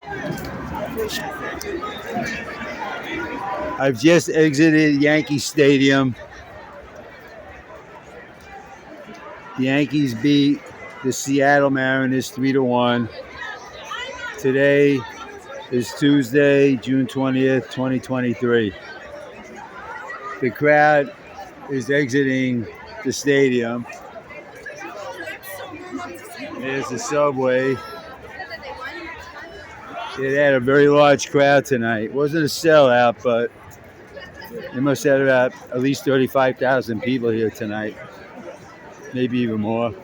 I've just exited Yankee Stadium. The Yankees beat the Seattle Mariners 3-1. Today is Tuesday, June 20th, 2023. The crowd is exiting the stadium. There's the subway. It had a very large crowd tonight. It wasn't a sellout, but they must have about at least 35,000 people here tonight, maybe even more.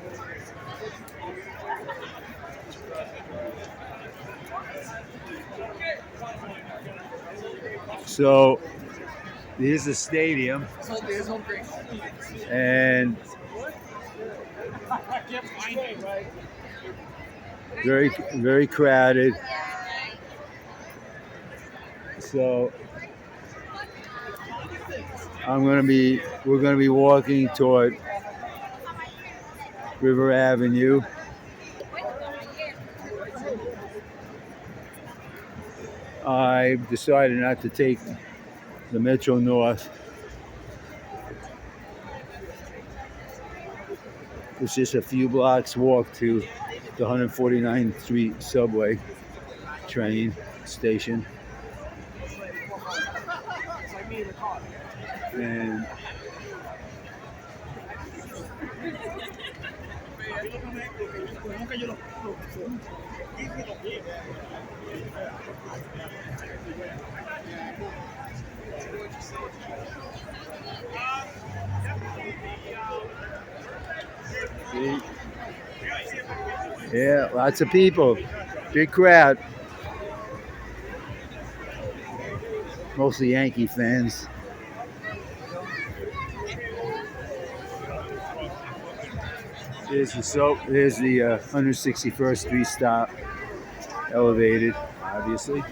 So here's the stadium, and very, very crowded. So we're gonna be walking toward River Avenue. I've decided not to take the Metro North. It's just a few blocks walk to the 149th Street subway train station. And see? Yeah, lots of people. Big crowd. Mostly Yankee fans. There's the 161st Street stop, elevated, obviously.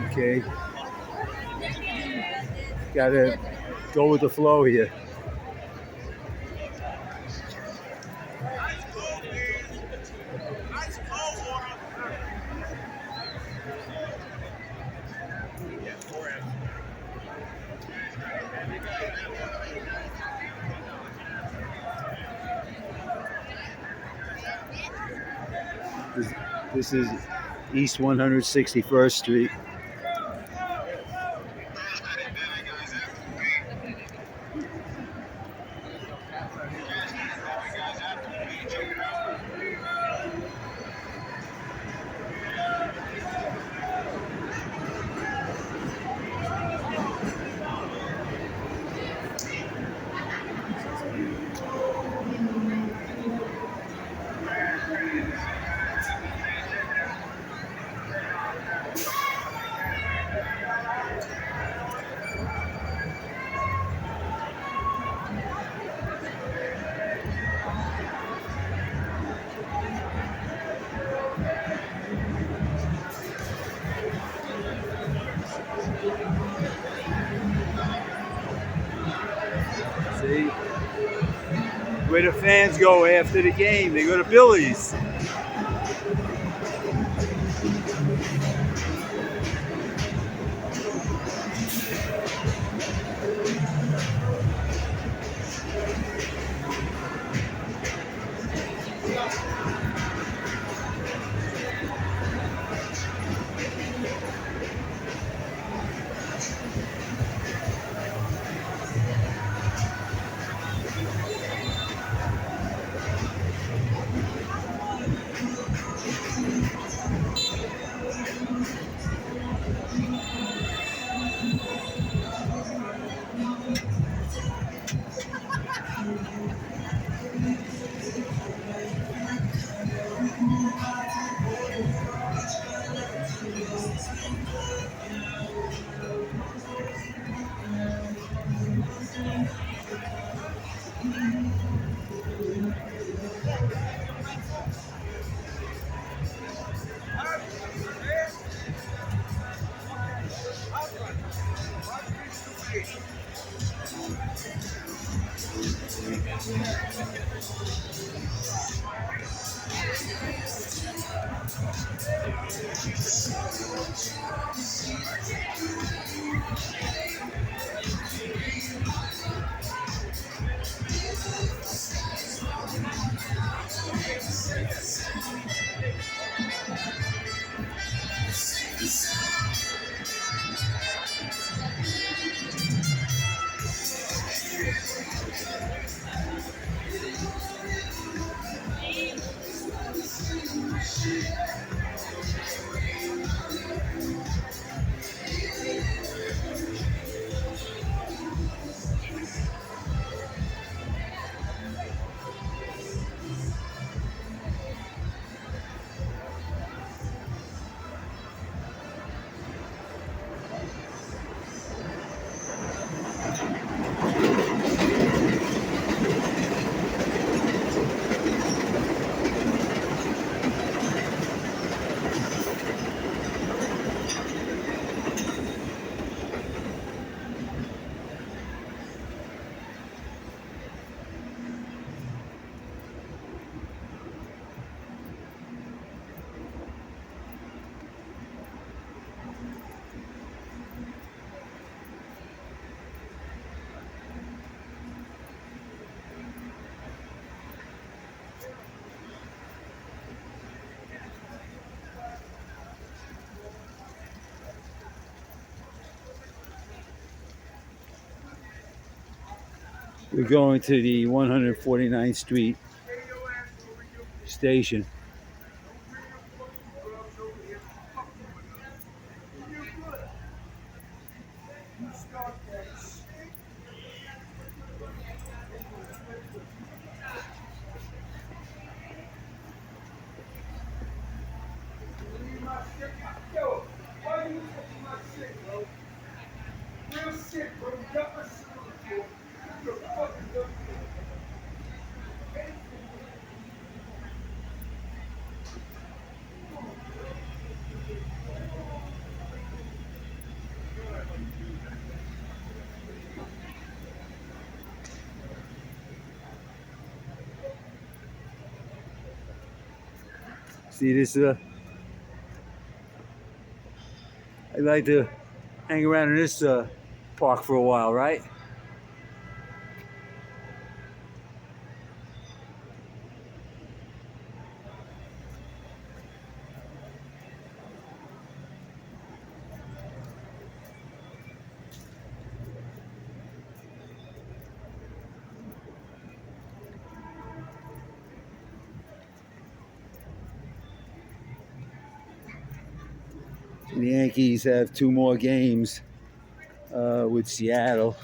Okay. Gotta go with the flow here. This is East 161st Street. See? Where the fans go after the game, they go to Billy's. We're going to the 149th Street station. See this? I'd like to hang around in this park for a while, right? The Yankees have 2 more games with Seattle.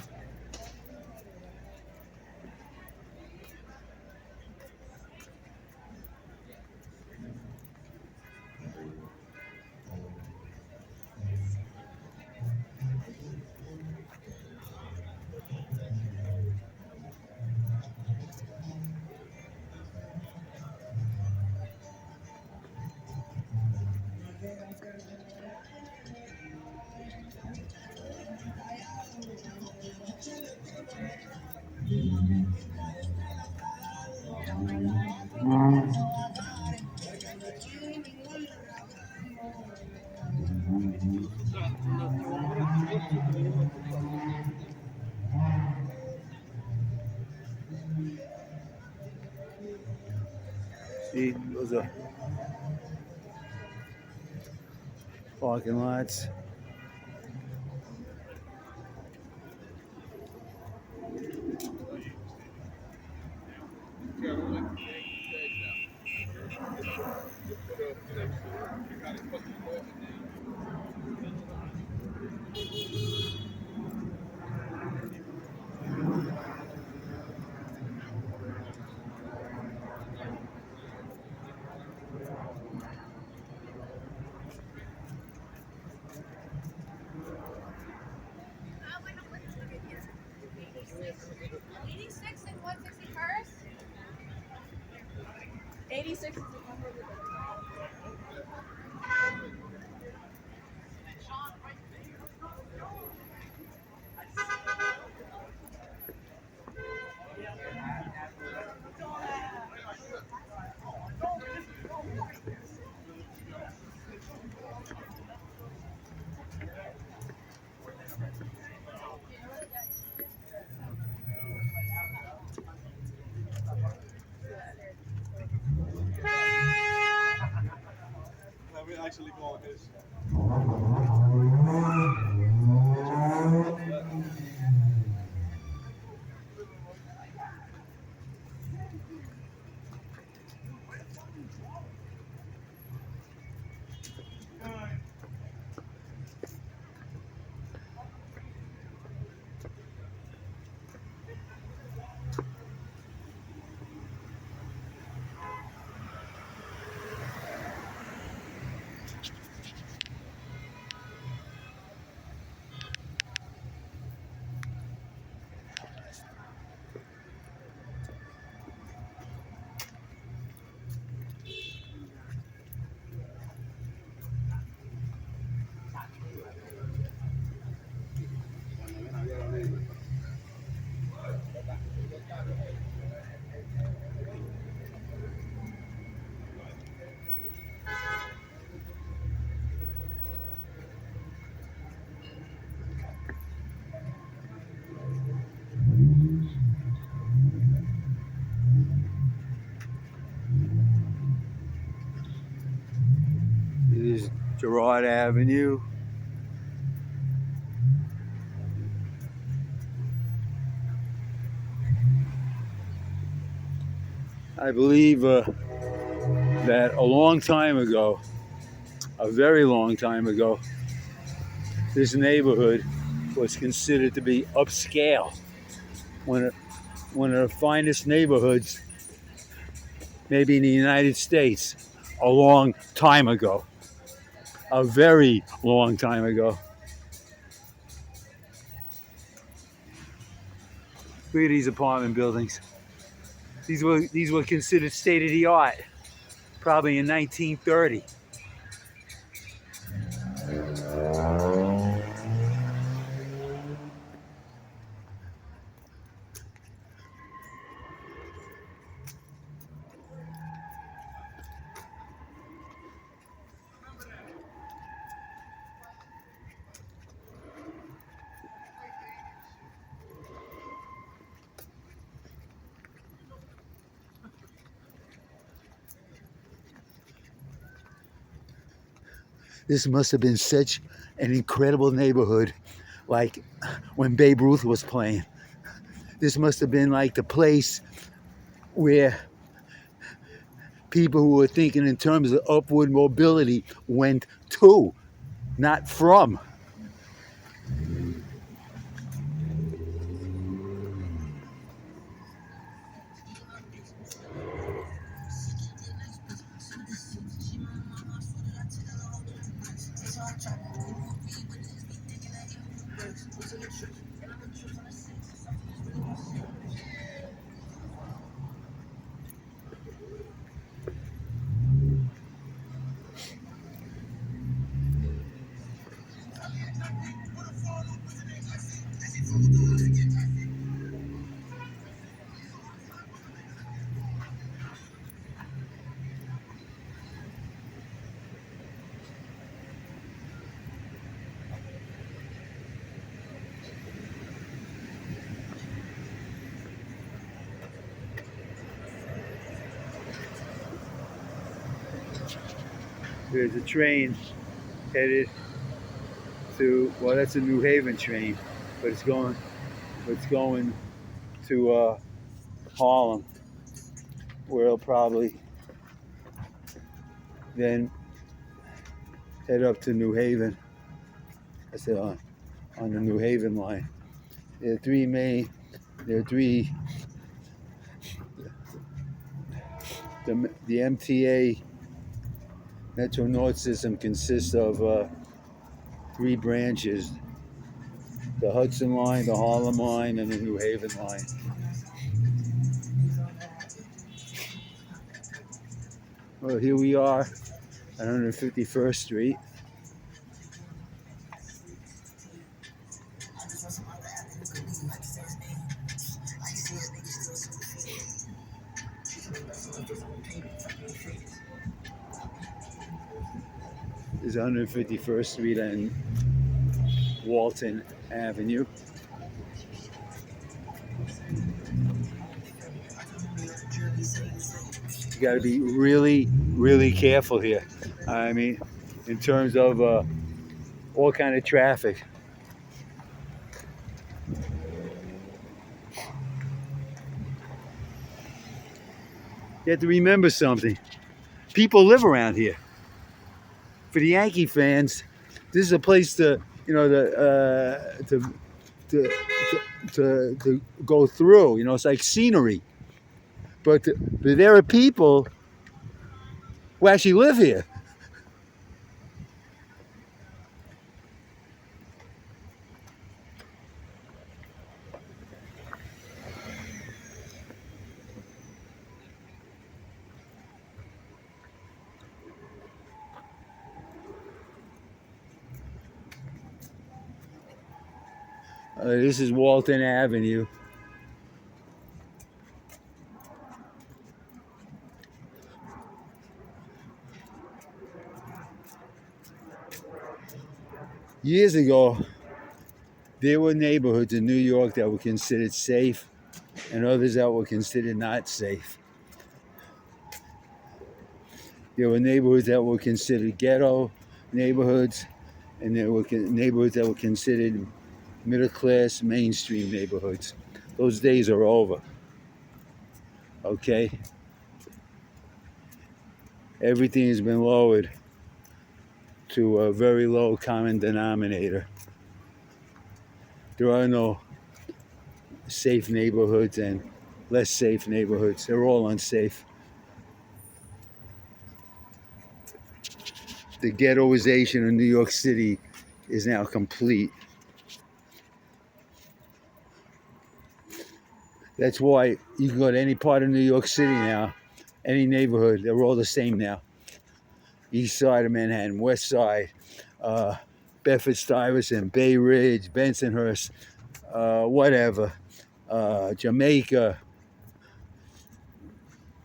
See, those are parking lots. It is Girard Avenue. I believe that a long time ago, a very long time ago, this neighborhood was considered to be upscale. One of the finest neighborhoods, maybe in the United States, a long time ago. A very long time ago. Look at these apartment buildings. These were considered state of the art, probably in 1930. This must have been such an incredible neighborhood, like when Babe Ruth was playing. This must have been like the place where people who were thinking in terms of upward mobility went to, not from. There's a train headed to, well, that's a New Haven train, but it's going to Harlem, where it'll probably then head up to New Haven. I said on the New Haven line. There are three, the MTA Metro North system consists of 3 branches: the Hudson line, the Harlem line, and the New Haven line. Well, here we are at 151st Street. This is 151st Street and Walton Avenue. You got to be really, really careful here. I mean, in terms of all kind of traffic. You have to remember something. People live around here. For the Yankee fans, this is a place to, you know, to, to go through. You know, it's like scenery. But there are people who actually live here. This is Walton Avenue. Years ago, there were neighborhoods in New York that were considered safe and others that were considered not safe. There were neighborhoods that were considered ghetto neighborhoods, and there were neighborhoods that were considered middle-class, mainstream neighborhoods. Those days are over. Okay? Everything has been lowered to a very low common denominator. There are no safe neighborhoods and less safe neighborhoods. They're all unsafe. The ghettoization of New York City is now complete. That's why you can go to any part of New York City now, any neighborhood, they're all the same now. East side of Manhattan, west side, Bedford-Stuyvesant, Bay Ridge, Bensonhurst, whatever, Jamaica,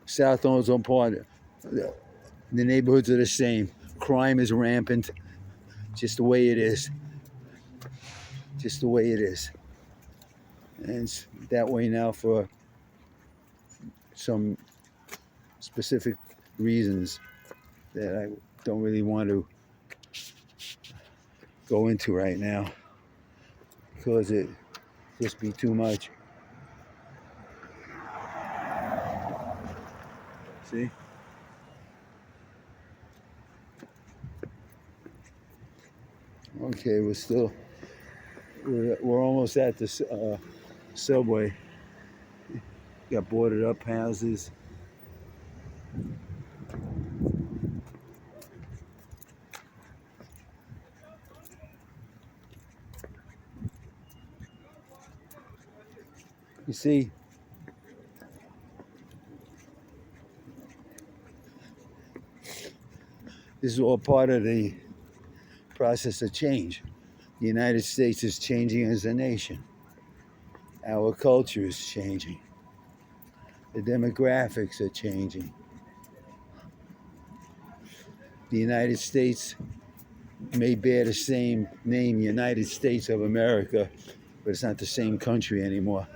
South Ozone Park. The neighborhoods are the same. Crime is rampant, just the way it is. Just the way it is. And it's that way now for some specific reasons that I don't really want to go into right now because it just be too much. See? Okay, we're almost at the subway. Got boarded up houses. You see, this is all part of the process of change. The United States is changing as a nation. Our culture is changing. The demographics are changing. The United States may bear the same name, United States of America, but it's not the same country anymore.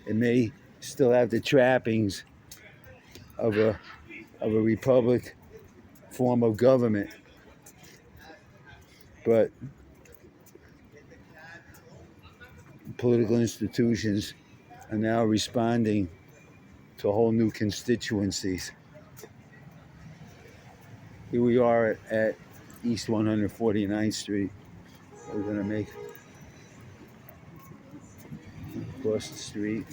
It may still have the trappings of a republic form of government, but political institutions are now responding to whole new constituencies. Here we are at East 149th Street. We're going to make across the street.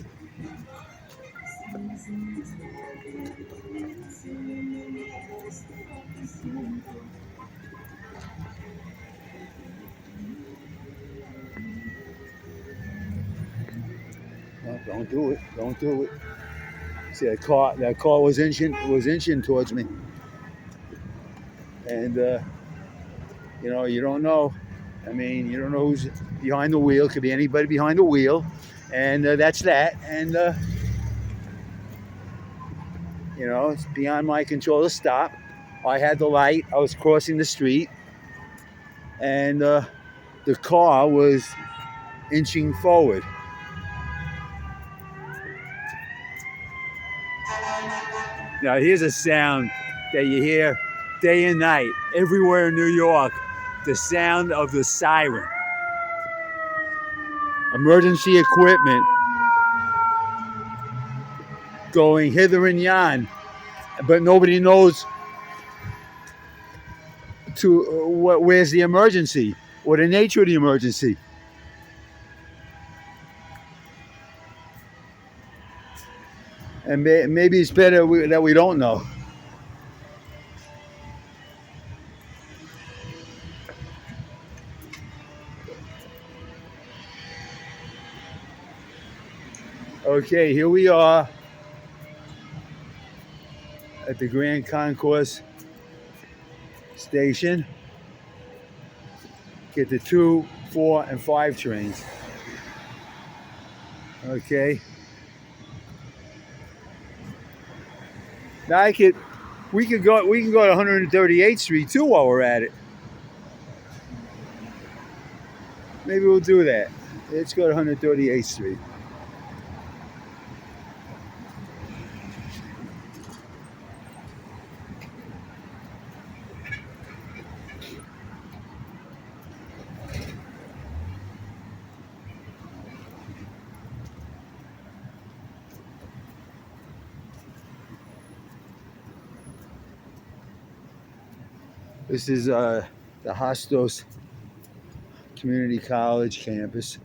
No, don't do it. Don't do it. See, that car was inching towards me. And, you know, you don't know. I mean, you don't know who's behind the wheel. Could be anybody behind the wheel. And that's that. And, you know, it's beyond my control to stop. I had the light. I was crossing the street. And the car was inching forward. Now, here's a sound that you hear day and night, everywhere in New York, the sound of the siren. Emergency equipment going hither and yon, but nobody knows where's the emergency or the nature of the emergency. And maybe it's better that we don't know. Okay, here we are at the Grand Concourse station. Get the 2, 4, and 5 trains. Okay. Now we can go to 138th Street too while we're at it. Maybe we'll do that. Let's go to 138th Street. This is the Hostos Community College campus.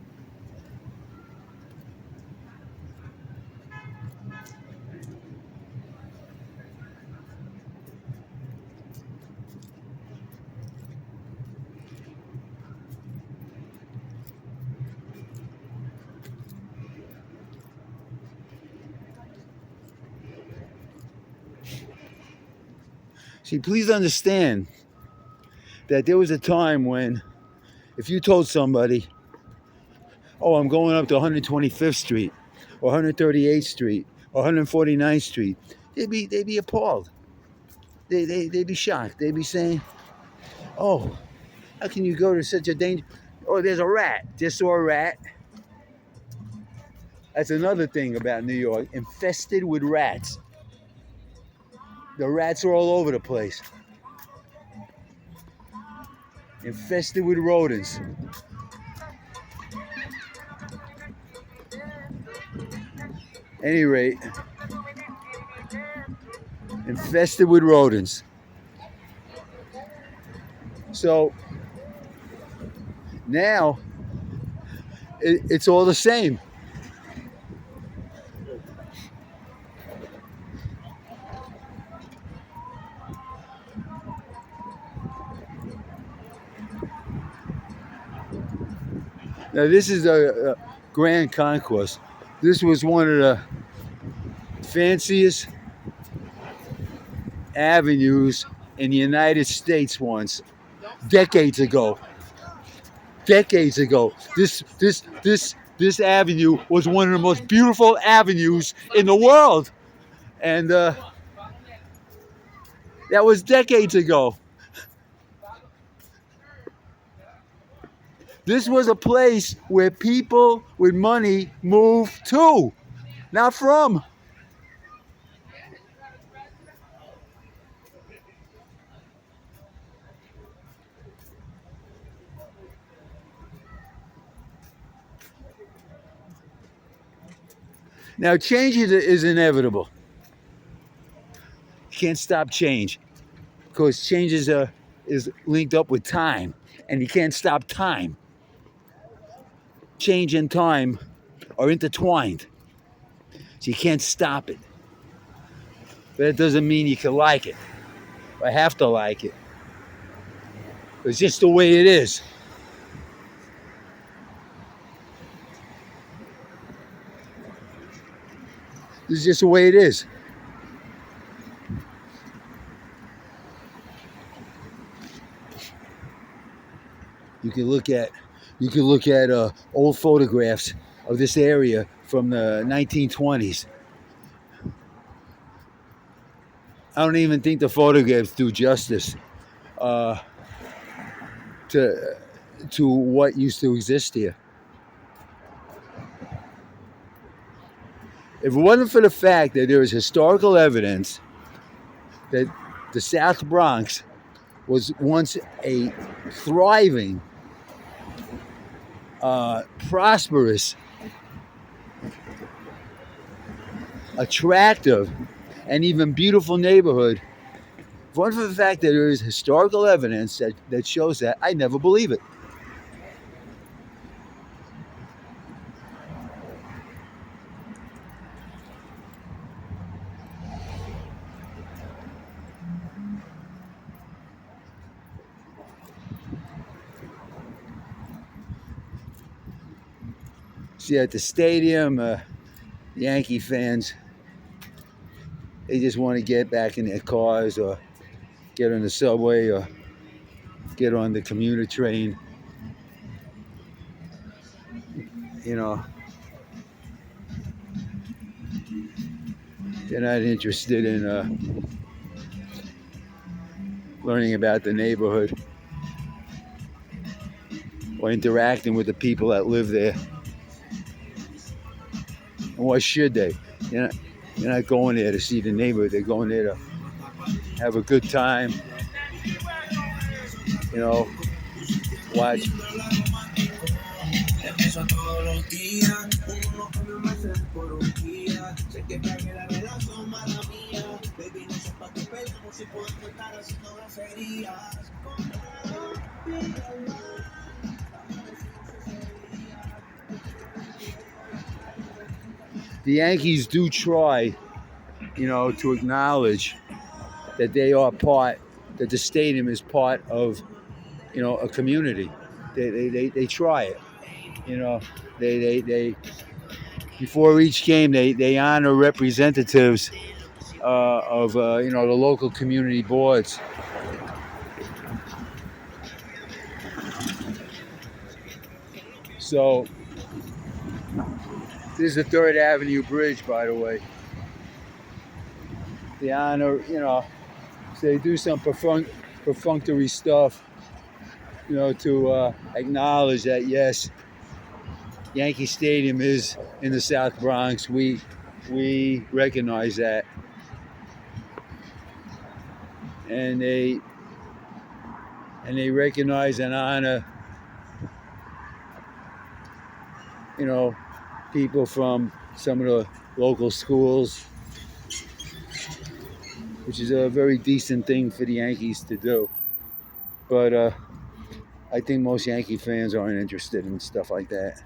See, please understand that there was a time when if you told somebody, oh, I'm going up to 125th Street or 138th Street or 149th Street, they'd be appalled. They'd be shocked. They'd be saying, oh, how can you go to such a danger? Oh, there's a rat. Just saw a rat. That's another thing about New York, infested with rats. The rats are all over the place. Infested with rodents. Any rate, infested with rodents. So now it's all the same. Now this is a Grand Concourse. This was one of the fanciest avenues in the United States once, decades ago. Decades ago, this avenue was one of the most beautiful avenues in the world, and that was decades ago. This was a place where people with money moved to, not from. Now, change is inevitable. You can't stop change because change is linked up with time, and you can't stop time. Change and time are intertwined, so you can't stop it. But it doesn't mean you can like it or have to like it. It's just the way it is. It's just the way it is. You can look at old photographs of this area from the 1920s. I don't even think the photographs do justice to what used to exist here. If it wasn't for the fact that there is historical evidence that the South Bronx was once a thriving, prosperous, attractive, and even beautiful neighborhood. One for the fact that there is historical evidence that shows that, I never believe it. See, at the stadium, Yankee fans, they just want to get back in their cars or get on the subway or get on the commuter train. You know, they're not interested in learning about the neighborhood or interacting with the people that live there. And why should they? You're not going there to see the neighborhood. They're going there to have a good time. You know, watch. The Yankees do try, to acknowledge that they are that the stadium is part of, a community. They try it. They before each game they honor representatives of the local community boards. So this is the 3rd Avenue Bridge, by the way. They honor, so they do some perfunctory stuff, to acknowledge that, yes, Yankee Stadium is in the South Bronx. We recognize that, and they recognize and honor, people from some of the local schools, which is a very decent thing for the Yankees to do. But I think most Yankee fans aren't interested in stuff like that.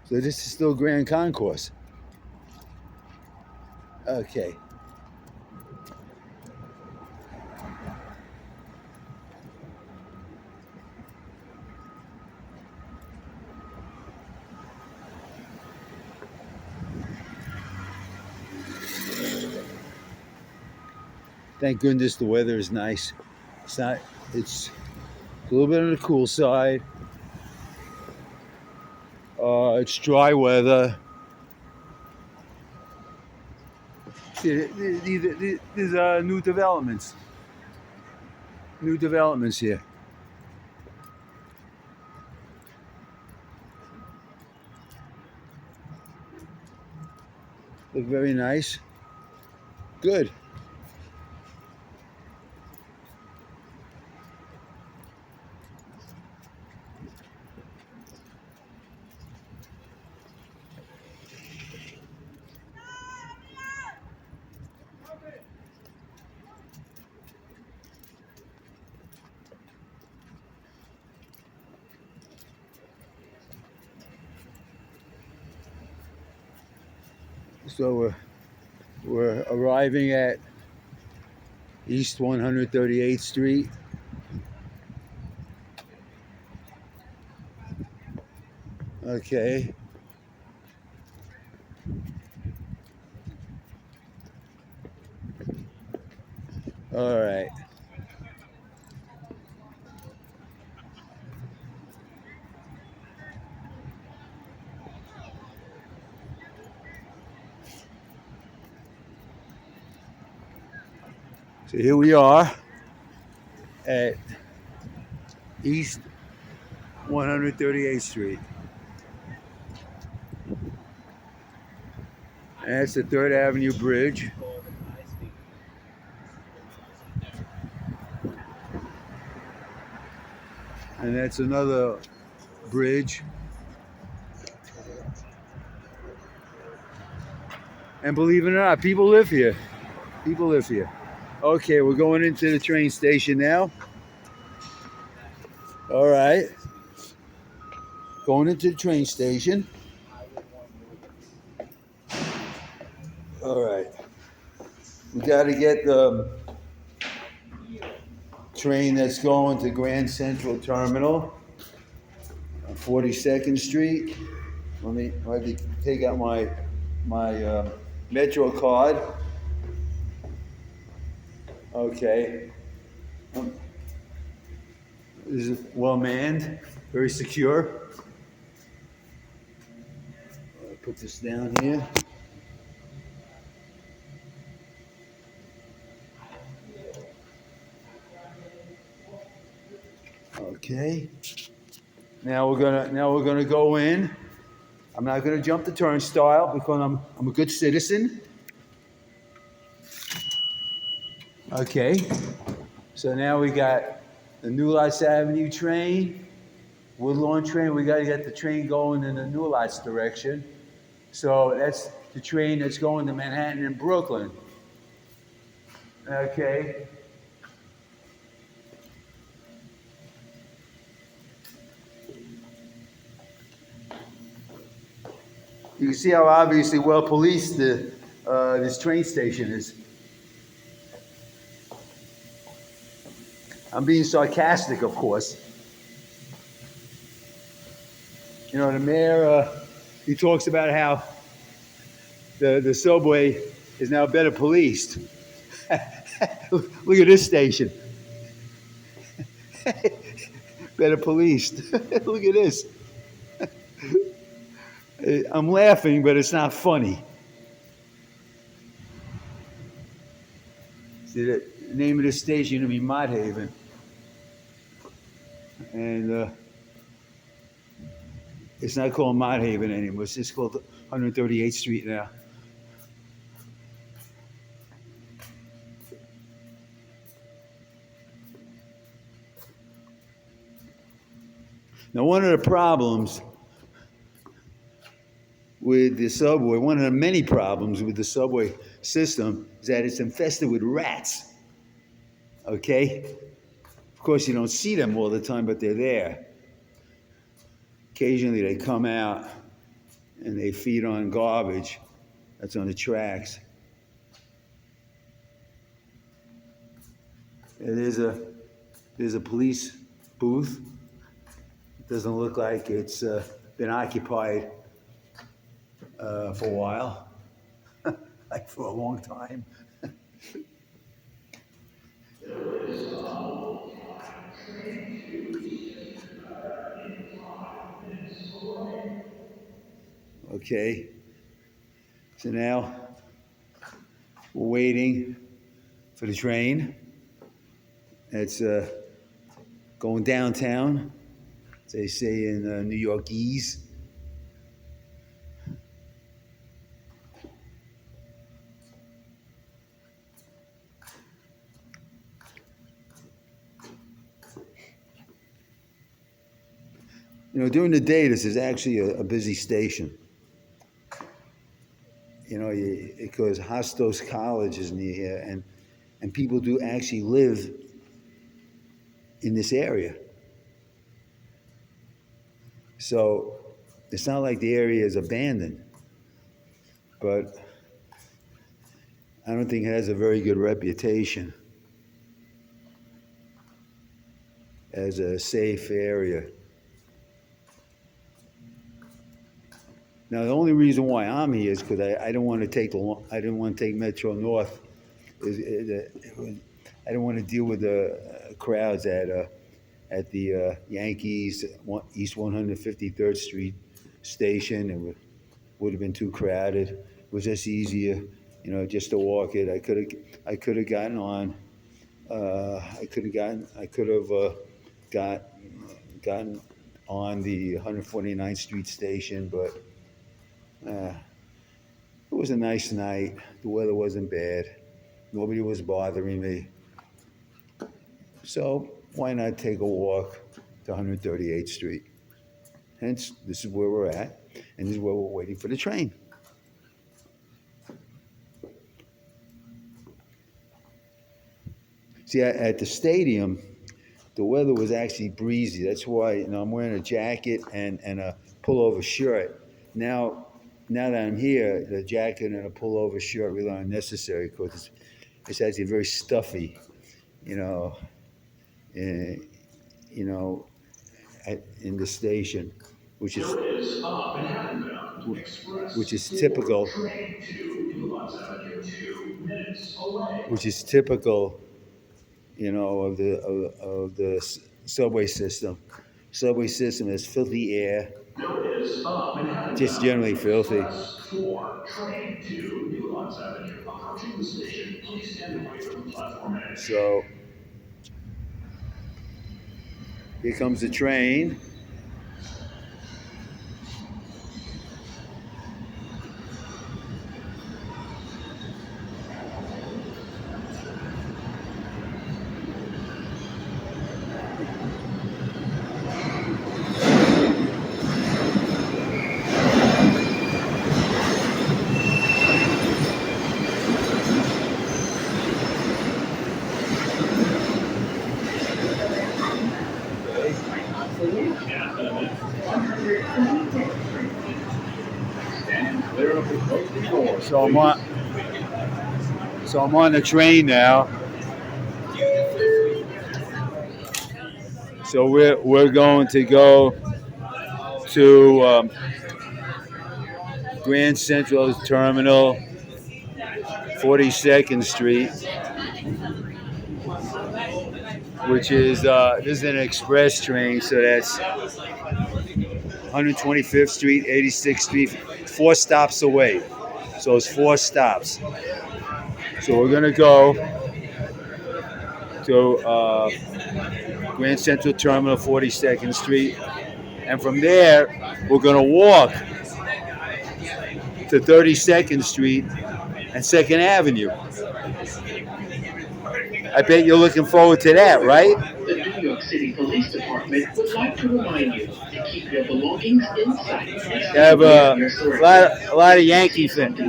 So this is still Grand Concourse. Okay. Thank goodness the weather is nice. It's a little bit on the cool side. It's dry weather. See, there's new developments. New developments here. Look very nice. Good. So we're arriving at East 138th Street. Okay. All right. So here we are at East 138th Street. And that's the 3rd Avenue Bridge. And that's another bridge. And believe it or not, people live here. People live here. Okay, we're going into the train station now. All right. Going into the train station. All right. We got to get the train that's going to Grand Central Terminal on 42nd Street. Let me take out my Metro card. Okay. This is well manned, very secure. I'll put this down here. Okay. Now we're gonna go in. I'm not gonna jump the turnstile because I'm a good citizen. Okay. So now we got the New Lots Avenue train, Woodlawn train. We got to get the train going in the New Lots direction. So that's the train that's going to Manhattan and Brooklyn. Okay. You can see how obviously well policed this train station is. I'm being sarcastic, of course. You know, the mayor, he talks about how the subway is now better policed. Look at this station. Better policed. Look at this. I'm laughing, but it's not funny. See, the name of the station will be Mott Haven. And it's not called Mott Haven anymore. It's just called 138th Street now. Now, one of the problems with the subway, one of the many problems with the subway system is that it's infested with rats. Okay? Of course, you don't see them all the time, but they're there. Occasionally, they come out and they feed on garbage that's on the tracks. There's a police booth. It doesn't look like it's been occupied for a while, like for a long time. Okay, so now we're waiting for the train. It's going downtown, as they say in New Yorkese. You know, during the day, this is actually a busy station. You know, because Hostos College is near here, and people do actually live in this area. So it's not like the area is abandoned, but I don't think it has a very good reputation as a safe area. Now, the only reason why I'm here is because I didn't want to take Metro North. I didn't want to deal with the crowds at the Yankees East 153rd Street station. It would have been too crowded. It was just easier, you know, just to walk it. I could have gotten on I could have gotten. I could have got gotten on the 149th Street station, but uh, it was a nice night. The weather wasn't bad. Nobody was bothering me. So why not take a walk to 138th Street? Hence, this is where we're at, and this is where we're waiting for the train. See, at the stadium, the weather was actually breezy. That's why I'm wearing a jacket and a pullover shirt. Now that I'm here, the jacket and a pullover shirt really aren't necessary because it's actually very stuffy, you know, in, you know, in the station, which is which is typical, which is typical, of the subway system. Subway system has filthy air, just generally filthy. So here comes the train. So I'm on the train now. So we're going to go to Grand Central Terminal, 42nd Street, which is this is an express train, so that's 125th Street, 86th Street, 4 stops away. So it's 4 stops. So we're gonna go to Grand Central Terminal, 42nd Street, and from there we're gonna walk to 32nd Street and 2nd Avenue. I bet you're looking forward to that, right? The New York City Police Department would like to remind you to keep your belongings inside. You have a lot of Yankee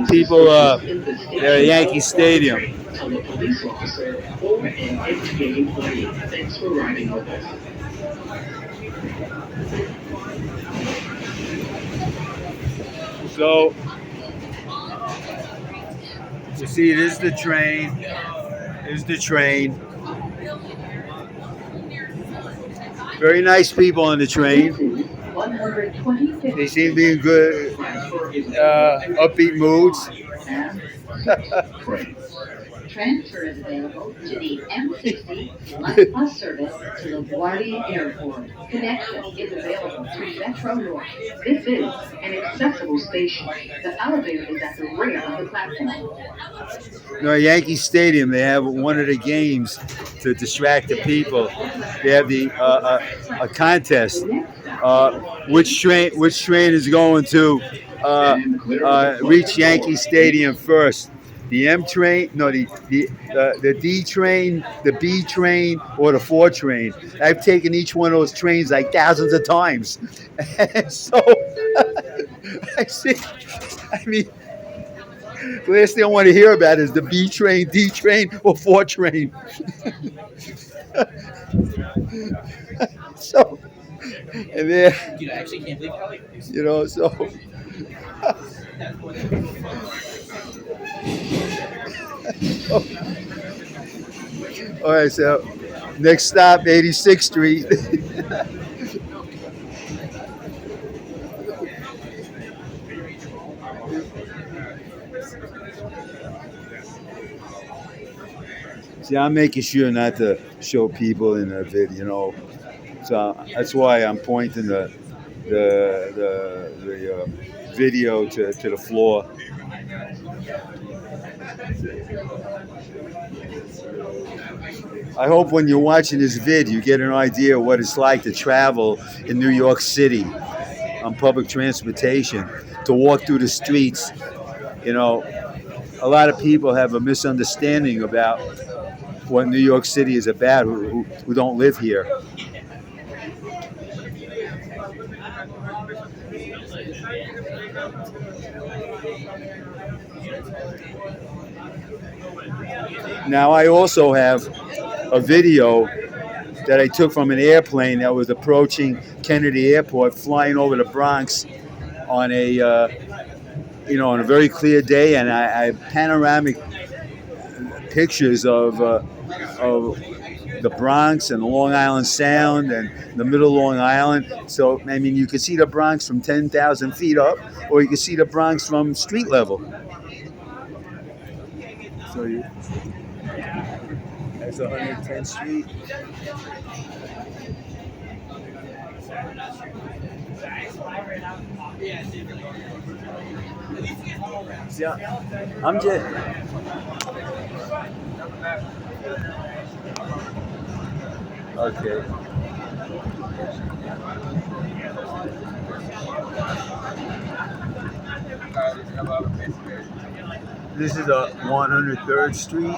people there at Yankee Stadium. Tell a police officer or an MTA employee. Thanks for riding with us. So, you see, this is the train. Here's the train. Very nice people on the train. They seem to be in good, upbeat moods. Transfer is available to the M60 bus service to LaGuardia Airport. Connection is available through Metro North. This is an accessible station. The elevator is at the rear of the platform. At Yankee Stadium, they have one of the games to distract the people. They have a contest. Which train is going to reach Yankee Stadium first? The M train, no, the D train, the B train, or the 4 train. I've taken each one of those trains like thousands of times. And so I see. I mean, the last thing I want to hear about is the B train, D train, or 4 train. So, and then, so. All right, so next stop, 86th Street. See, I'm making sure not to show people in the video, So that's why I'm pointing the video to the floor. I hope when you're watching this vid, you get an idea of what it's like to travel in New York City on public transportation, to walk through the streets. You know, a lot of people have a misunderstanding about what New York City is about who don't live here. Now, I also have a video that I took from an airplane that was approaching Kennedy Airport, flying over the Bronx on a on a very clear day, and I have panoramic pictures of the Bronx and the Long Island Sound and the middle Long Island. So, I mean, you can see the Bronx from 10,000 feet up, or you can see the Bronx from street level. So that's 110th Street. Yeah, I'm just. Okay. This is 103rd Street.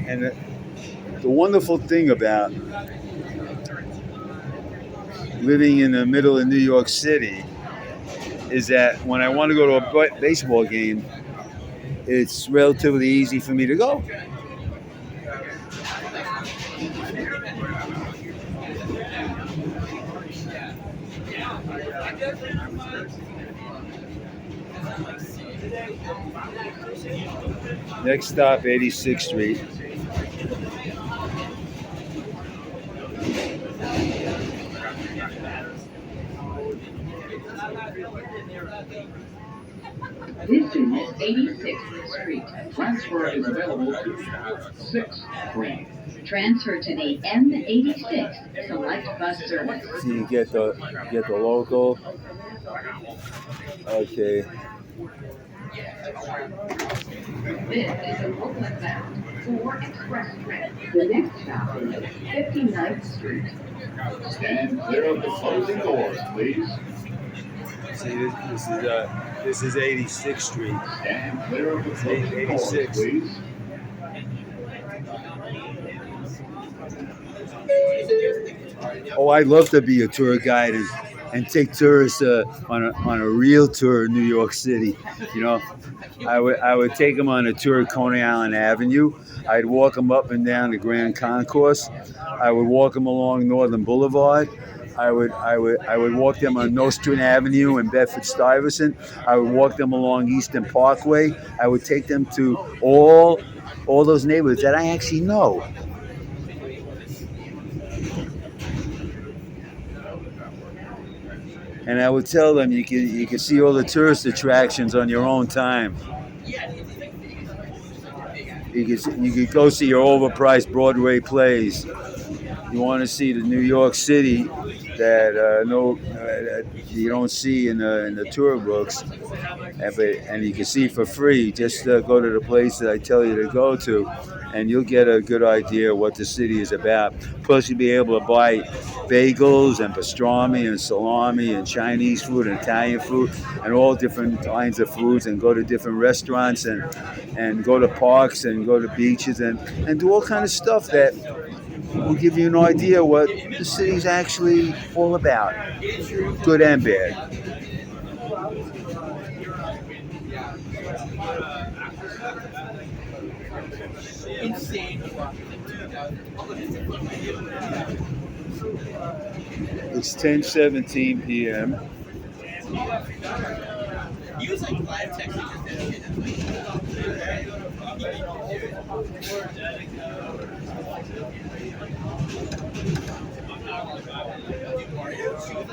And the wonderful thing about living in the middle of New York City is that when I want to go to a baseball game, it's relatively easy for me to go. Next stop, 86th Street. This is 86th Street. Transfer is available to 6th Street. Transfer to the M86 Select Bus Service. So you get the local. Okay. This is a local bound for express train. The next stop is 59th Street. Stand clear of the closing doors, please. See, this is 86th Street. Stand clear of the closing doors, 86. please. Oh, I'd love to be a tour guide and take tourists on a real tour in New York City. You know, I would take them on a tour of Coney Island Avenue. I'd walk them up and down the Grand Concourse. I would walk them along Northern Boulevard. I would walk them on Nostrand Avenue and Bedford-Stuyvesant. I would walk them along Eastern Parkway. I would take them to all those neighborhoods that I actually know. And I would tell them you can see all the tourist attractions on your own time. You could go see your overpriced Broadway plays. You want to see the New York City that you don't see in the tour books, and you can see for free. Just go to the place that I tell you to go to, and you'll get a good idea what the city is about. Plus, you'll be able to buy bagels and pastrami and salami and Chinese food and Italian food and all different kinds of foods, and go to different restaurants and go to parks and go to beaches and do all kind of stuff that will give you an idea what the city's actually all about, good and bad. It's 10:17 p.m.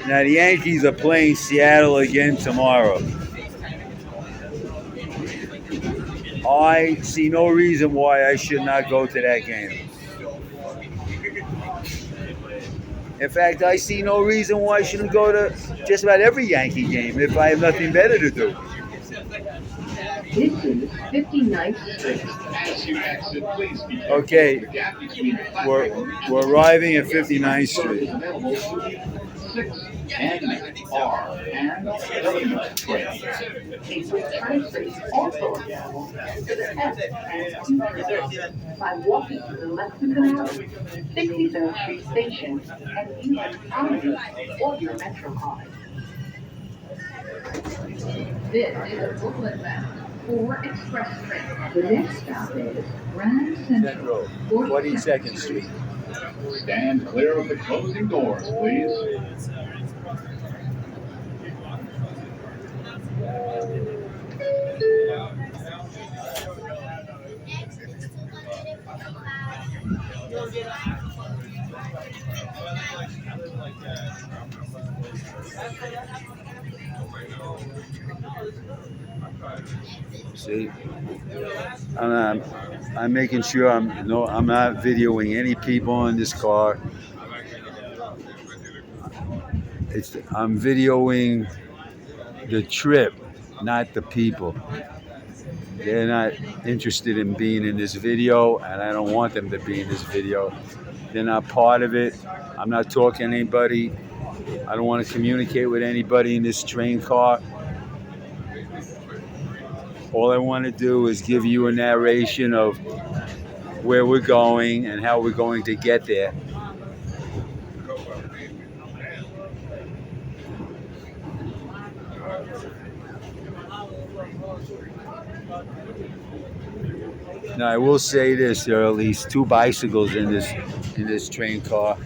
Now the Yankees are playing Seattle again tomorrow. I see no reason why I should not go to that game. In fact, I see no reason why I shouldn't go to just about every Yankee game if I have nothing better to do. This is 59th Street. As you exit, please be careful. Okay, The gap between the we're platform arriving at 59th Street. available to 6 and R and W trains. A return street is also available to the F and T trains by walking to the Lexington Alley, 63rd Street Station, and using Omnibus or your Metro card. This is a Brooklyn bound 4 express train. The next stop is Grand Central, 42nd Street. Stand clear of the closing doors, please. See, I'm making sure I'm not videoing any people in this car. I'm videoing the trip, not the people. They're not interested in being in this video, and I don't want them to be in this video. They're not part of it. I'm not talking to anybody. I don't want to communicate with anybody in this train car. All I want to do is give you a narration of where we're going and how we're going to get there. Now I will say this: there are at least 2 bicycles in this train car,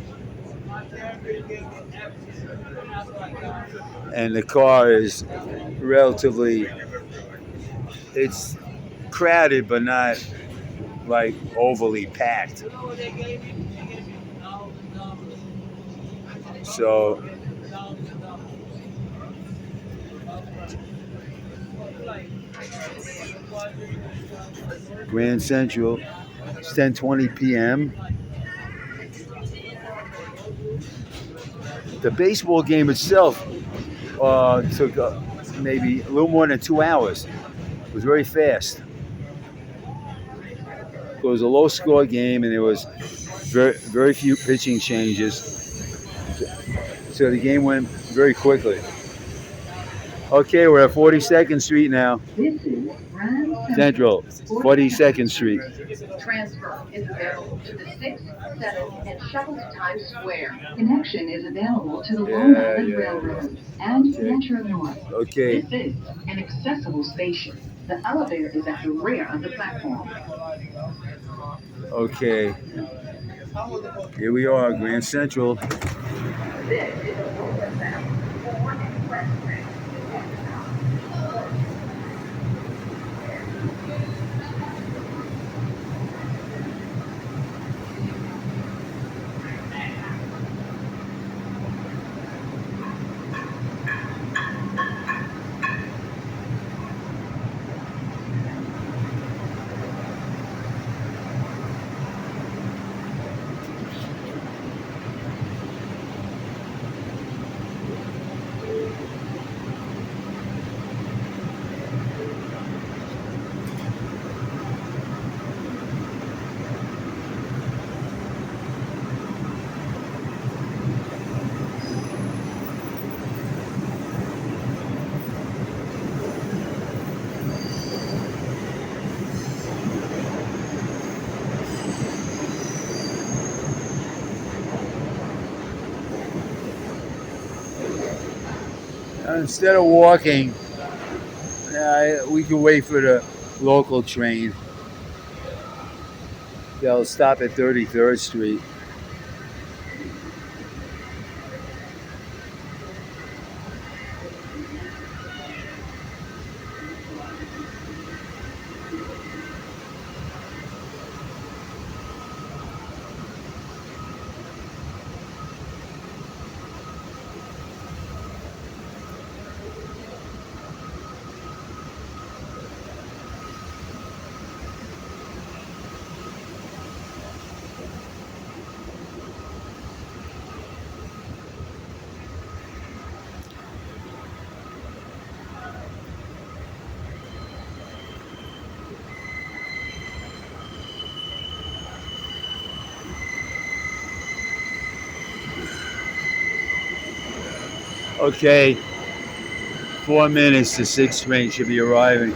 and the car is relatively. It's crowded, but not like overly packed. So Grand Central, it's 10:20 p.m. The baseball game itself took maybe a little more than 2 hours. It was very fast. It was a low-score game, and there was very few pitching changes. So the game went very quickly. Okay, we're at 42nd Street now. This is Grand Central, 42nd Street. Transfer is available to the 6, 7, and shuttle to Times Square. Connection is available to the Long Island Railroad and Metro North. Okay. This is an accessible station. The elevator is at the rear of the platform. Okay. Here we are, Grand Central. This is a Brooklyn bound 4 express train. Instead of walking, we can wait for the local train. They'll stop at 33rd Street. Okay, 4 minutes. The 6th train should be arriving.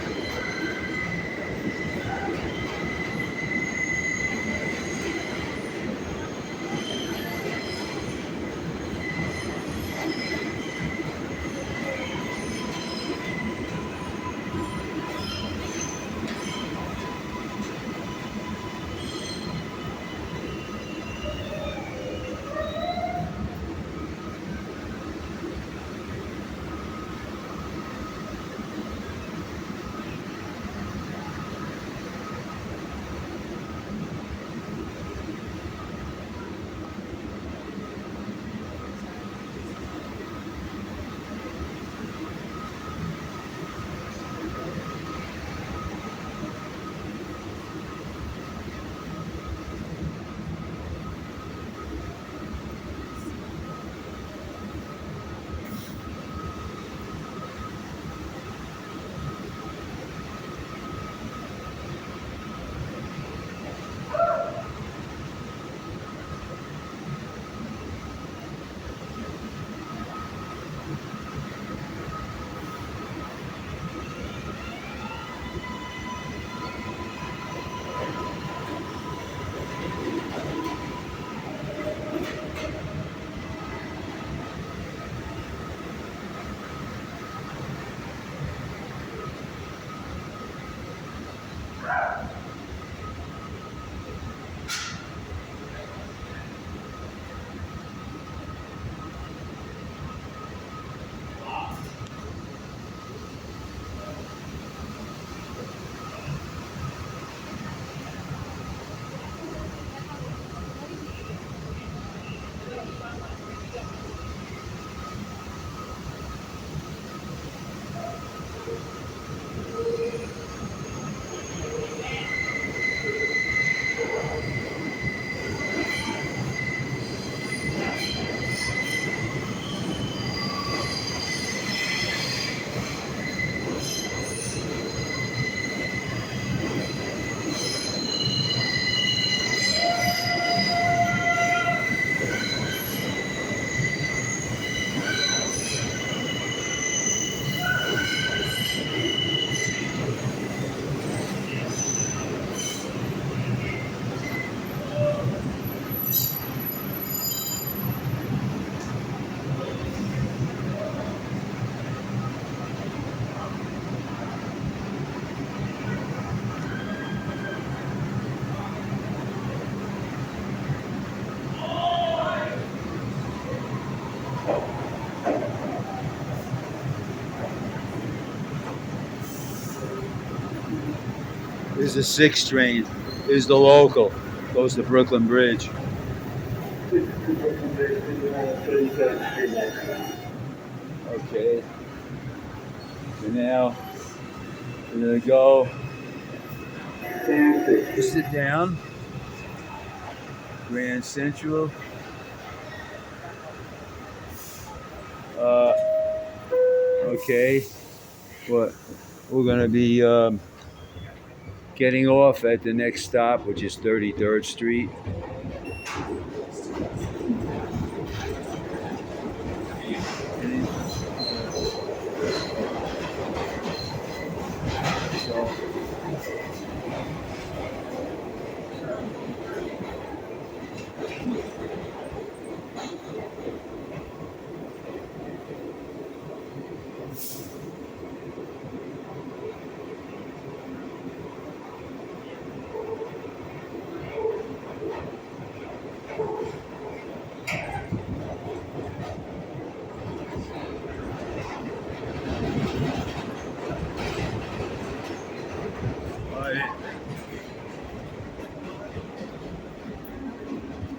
This is the 6th train. This is the local. Goes to Brooklyn Bridge. Okay. So now we're gonna go sit down. Grand Central. Okay. What? We're gonna be getting off at the next stop, which is 33rd Street.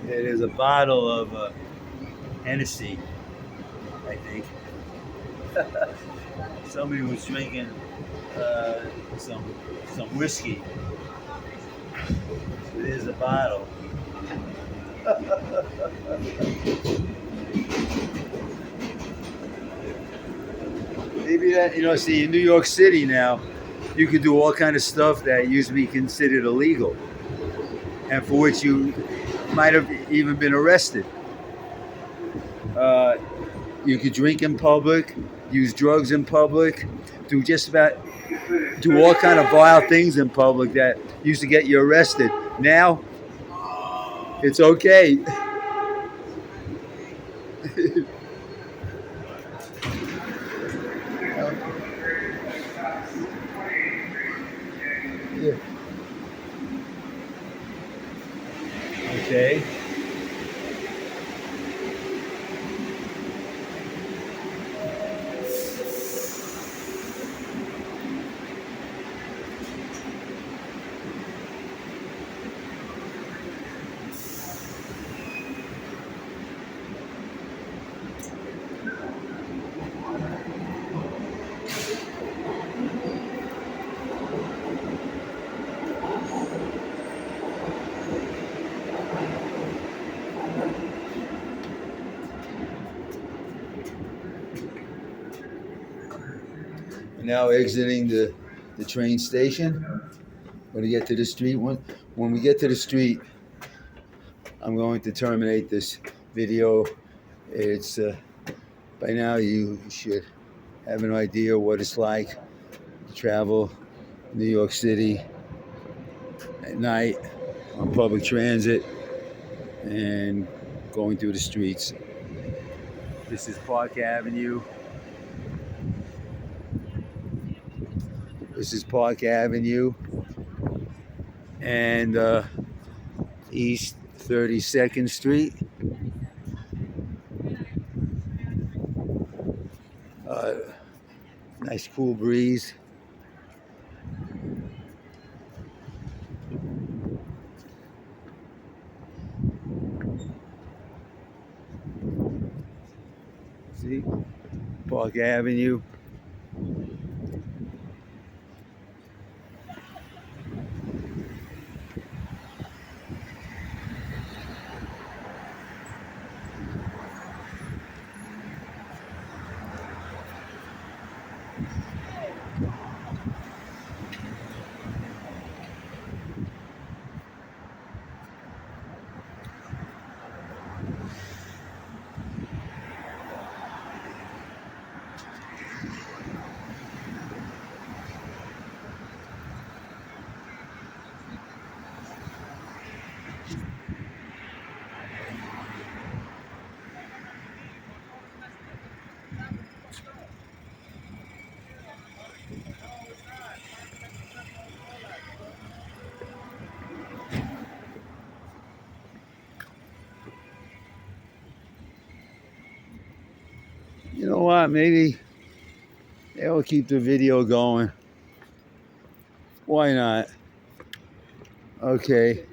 There's a bottle of Hennessy, I think. Somebody was drinking some whiskey. There's a bottle. Maybe that, see, in New York City now, you can do all kind of stuff that used to be considered illegal, and for which you might have even been arrested. You could drink in public, use drugs in public, do all kind of vile things in public that used to get you arrested. Now, it's okay. Yeah. Okay. Now exiting the train station. When we get to the street, when we get to the street, I'm going to terminate this video. It's by now you should have an idea what it's like to travel New York City at night on public transit and going through the streets. This is Park Avenue. This is Park Avenue and East 32nd Street. Nice cool breeze. See? Park Avenue. You know what? Maybe they'll keep the video going. Why not? Okay.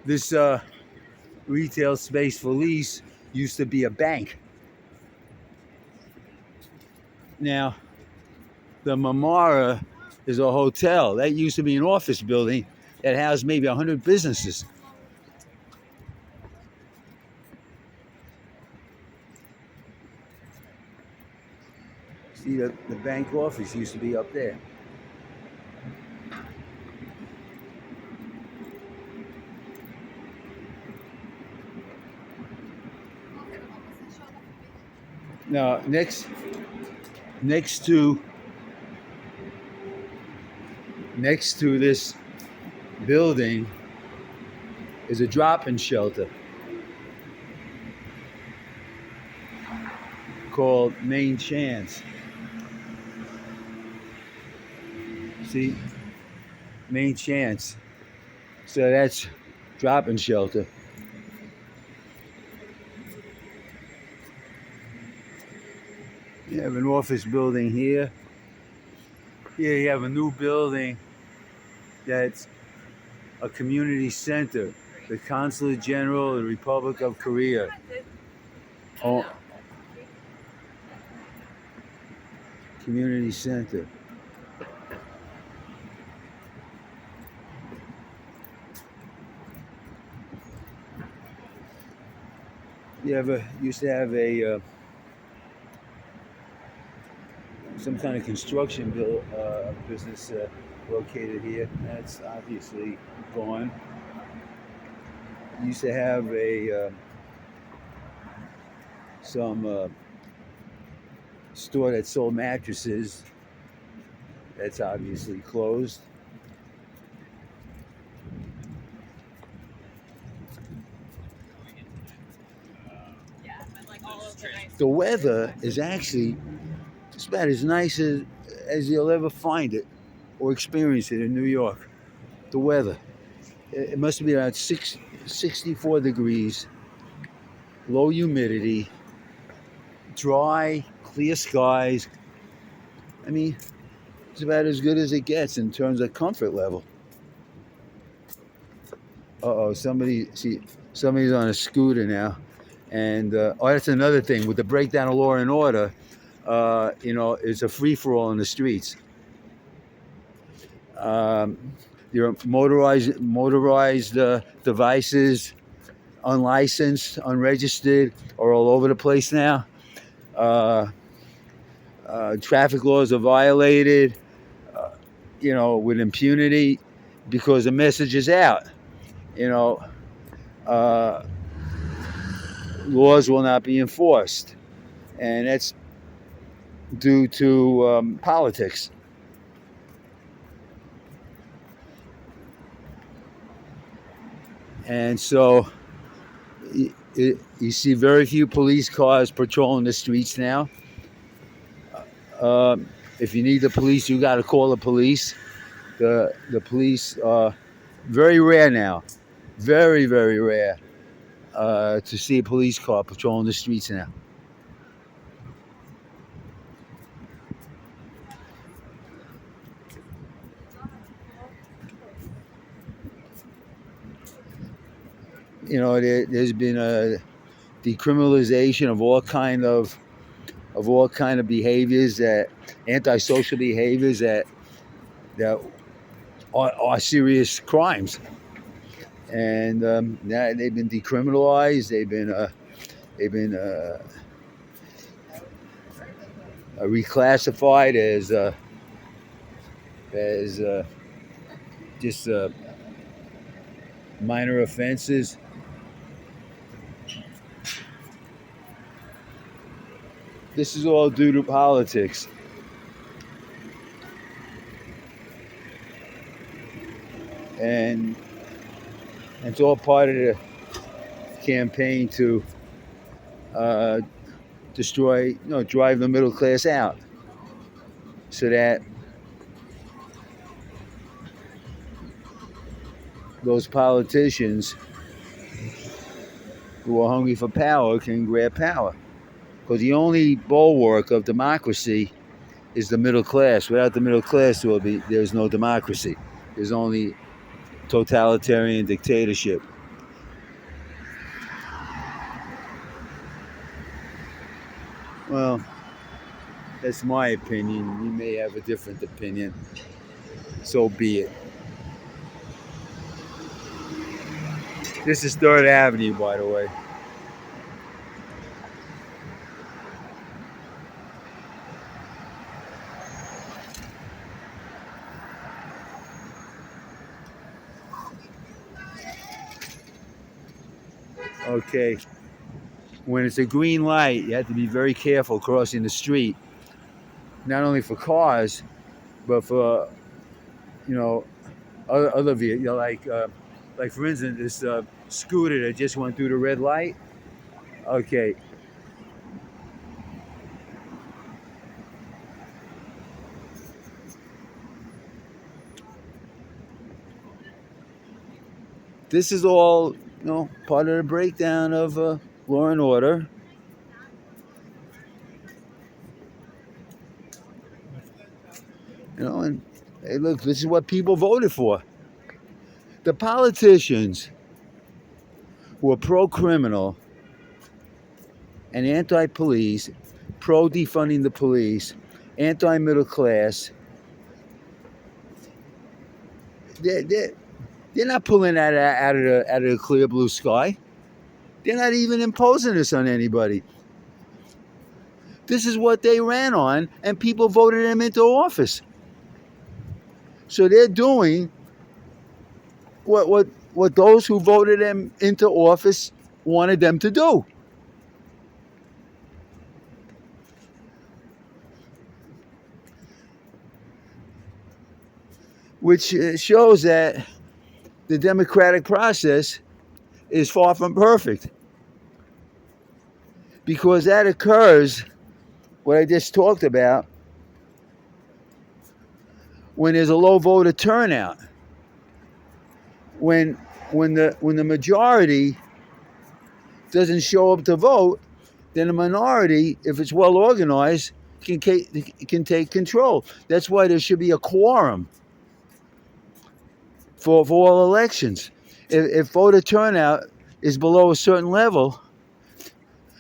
This retail space for lease used to be a bank. Now, the Mamara is a hotel. That used to be an office building that housed maybe 100 businesses. See, the bank office used to be up there. Now, next to this building is a drop-in shelter called Main Chance. See, Main Chance. So that's drop-in shelter. You have an office building here. Here you have a new building that's a community center, the Consulate General of the Republic of Korea. Oh, community center. You ever used to have a some kind of construction business located here? That's obviously gone. Used to have a some store that sold mattresses. That's obviously closed. The weather is actually just about as nice as you'll ever find it or experience it in New York. The weather. It must be around 64 degrees, low humidity, dry, clear skies. I mean, it's about as good as it gets in terms of comfort level. Somebody's on a scooter now. And that's another thing with the breakdown of law and order. It's a free for all in the streets. Your motorized devices, unlicensed, unregistered, are all over the place now. Traffic laws are violated, with impunity because the message is out. Laws will not be enforced, and that's due to politics. And so you see very few police cars patrolling the streets now. If you need the police, you got to call the police. The police are very rare now, very, very rare to see a police car patrolling the streets now. There's been a decriminalization of all kind of behaviors, that antisocial behaviors that are serious crimes, and they've been decriminalized. They've been reclassified as just minor offenses. This is all due to politics. And it's all part of the campaign to drive the middle class out, so that those politicians who are hungry for power can grab power. Because the only bulwark of democracy is the middle class. Without the middle class, there's no democracy. There's only totalitarian dictatorship. Well, that's my opinion. You may have a different opinion. So be it. This is 3rd Avenue, by the way. Okay. When it's a green light, you have to be very careful crossing the street. Not only for cars, but for other vehicles. Like for instance, this scooter that just went through the red light. Okay. This is all, part of the breakdown of law and order. And hey, look, this is what people voted for. The politicians who are pro-criminal and anti-police, pro-defunding the police, anti-middle class, they're not pulling that out of the clear blue sky. They're not even imposing this on anybody. This is what they ran on, and people voted them into office. So they're doing what those who voted them into office wanted them to do. Which shows that the democratic process is far from perfect. Because that occurs, what I just talked about, when there's a low voter turnout. When the majority doesn't show up to vote, then the minority, if it's well organized, can take control. That's why there should be a quorum for all elections. If voter turnout is below a certain level,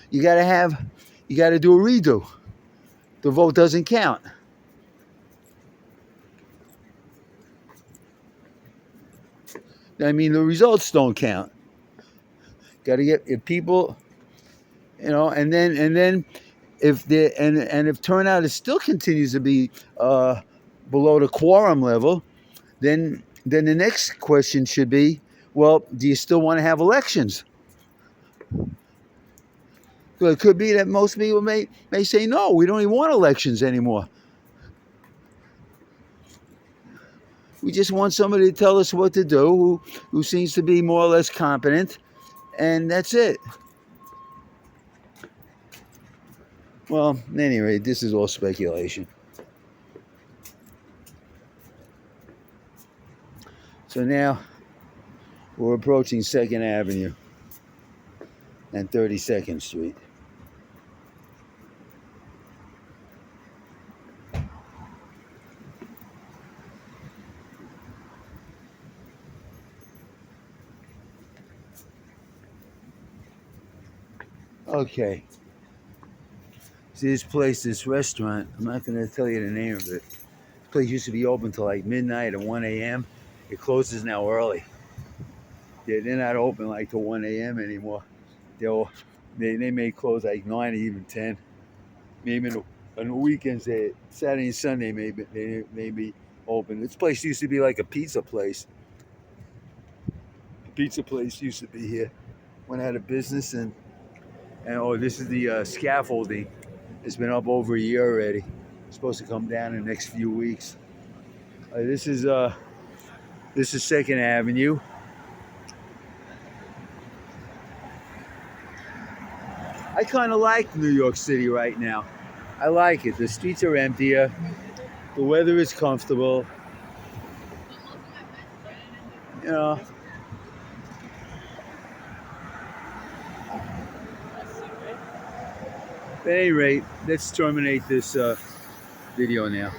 you got to do a redo. The vote doesn't count. I mean, the results don't count. Got to get if people, and then if turnout is still continues to be below the quorum level, then the next question should be, well, do you still want to have elections? So it could be that most people may say, no, we don't even want elections anymore. We just want somebody to tell us what to do, who seems to be more or less competent, and that's it. Well, anyway, this is all speculation. So now we're approaching 2nd Avenue and 32nd Street. Okay. See this place, this restaurant, I'm not going to tell you the name of it. This place used to be open till like midnight or 1 a.m. It closes now early. They're not open like till 1 a.m. anymore. They may close like 9 or even 10. Maybe on the weekends, Saturday and Sunday, they may be open. This place used to be like a pizza place. The pizza place used to be here. Went out of business, and this is the scaffolding. It's been up over a year already. It's supposed to come down in the next few weeks. This is 2nd Avenue. I kind of like New York City right now. I like it. The streets are emptier. The weather is comfortable. At any rate, let's terminate this video now.